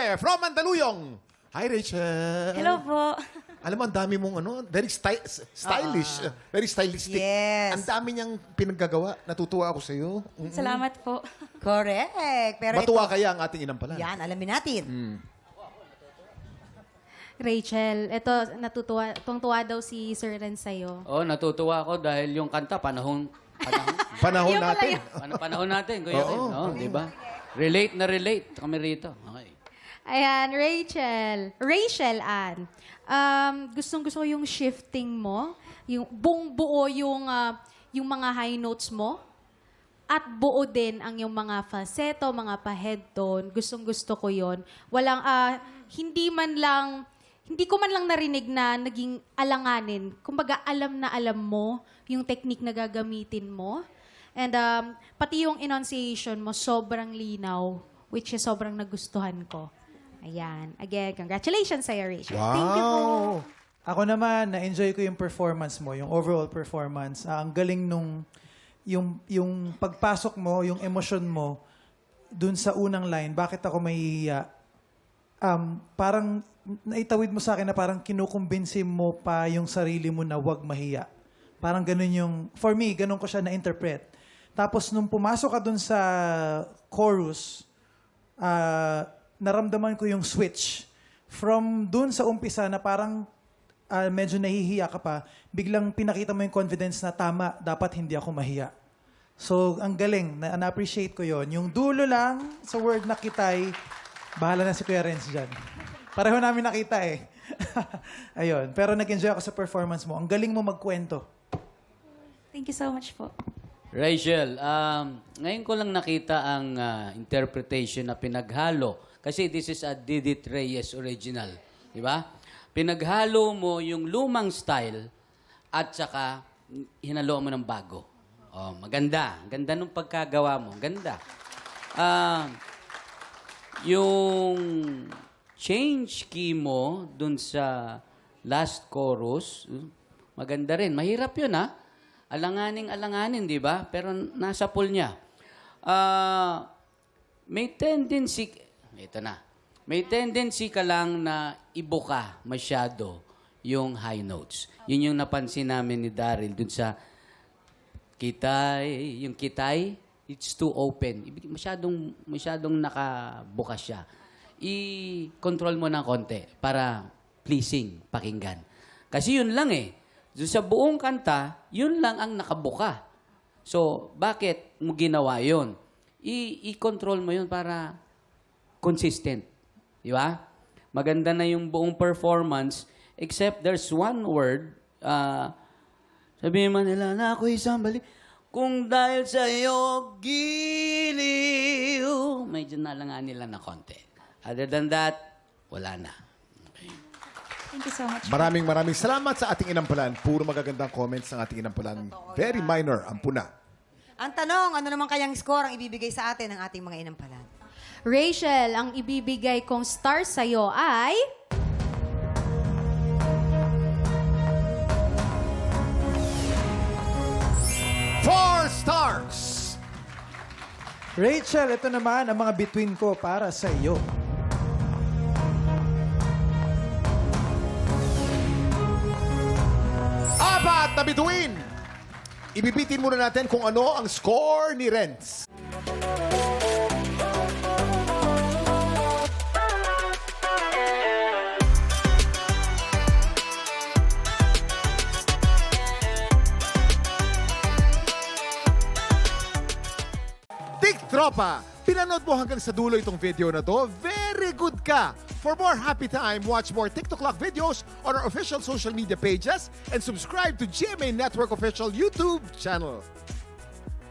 Erne from Mandaluyong. Hi, Rachel. Hello po. Alam mo, ang dami mong very stylish. Very stylistic. Yes. Ang dami niyang pinaggagawa. Natutuwa ako sa iyo. Salamat po. Correct. Pero Matuwa ito, kaya ang ating inampalan. yan, alamin natin. Rachel, ito, tuwang-tuwa daw si Sir Ren sa'yo. Oh, natutuwa ako dahil yung kanta, panahon Panahon Yung pala natin. yun. panahon natin, Kuya Oo. Ren. Oh, di ba? Relate na relate kami rito. Okay. Ayan, Rachel Ann. Gustong-gusto ko yung shifting mo, yung buong buo yung mga high notes mo, at buo din ang yung mga falsetto, mga pa-head tone. Gustong-gusto ko yon. Walang, hindi ko man lang narinig na naging alanganin. Kumbaga, alam na alam mo yung technique na gagamitin mo. And pati yung enunciation mo, sobrang linaw, which is sobrang nagustuhan ko. Ayan. Again, congratulations sa'yo, Rachel. Wow. Thank you po. Ako naman, na-enjoy ko yung performance mo, yung overall performance. Ang galing nung, yung pagpasok mo, yung emosyon mo, dun sa unang line, bakit ako mahihiya? Parang naitawid mo sa akin na parang kinukumbinsi mo pa yung sarili mo na wag mahiya. Parang ganun yung, for me, ganun ko siya na-interpret. Tapos nung pumasok ka dun sa chorus, naramdaman ko yung switch. From dun sa umpisa na parang medyo nahihiya ka pa, biglang pinakita mo yung confidence na tama, dapat hindi ako mahiya. So, ang galing, na-appreciate ko yon. Yung dulo lang sa word na kitay, bahala na si Kuya Renz dyan. Pareho namin nakita eh. Ayun. Pero nag-enjoy ako sa performance mo. Ang galing mo magkwento. Thank you so much po. Rachel, ngayon ko lang nakita ang interpretation na pinaghalo. Kasi this is a Didit Reyes original. Di ba? Pinaghalo mo yung lumang style at saka hinalo mo ng bago. Oh, maganda. Ganda nung pagkagawa mo. Ganda. Yung change key mo dun sa last chorus, maganda rin. Mahirap yun, ha? Alanganing-alanganin, di ba? Pero nasa pool niya. May tendency... Ito na. May tendency ka lang na ibuka masyado yung high notes. Yun yung napansin namin ni Daryl dun sa kitay. Yung kitay, it's too open. Masyadong nakabuka siya. I-control mo ng konti para pleasing pakinggan. Kasi yun lang eh. Doon sa buong kanta, yun lang ang nakabuka. So, bakit mo ginawa yun? I-control mo yun para consistent. Di ba? Maganda na yung buong performance, except there's one word, sabihin man nila na ako'y sambali, kung dahil sa'yo giliw, medyo nalangan nila na konti. Other than that, wala na. Thank you so much. Maraming salamat sa ating inampalan. Puro magagandang comments ng ating inampalan. Very minor ang puna. Ang tanong, ano naman kayang score ang ibibigay sa atin ng ating mga inampalan? Rachel, ang ibibigay kong star sa'yo ay... Four stars! Rachel, ito naman ang mga between ko para sa iyo. Apat na bituin! Ibibitin muna natin kung ano ang score ni Renz. Tropa, pinanood mo hanggang sa dulo itong video na to, very good ka! For more happy time, watch more TikTok Clock videos on our official social media pages and subscribe to GMA Network official YouTube channel.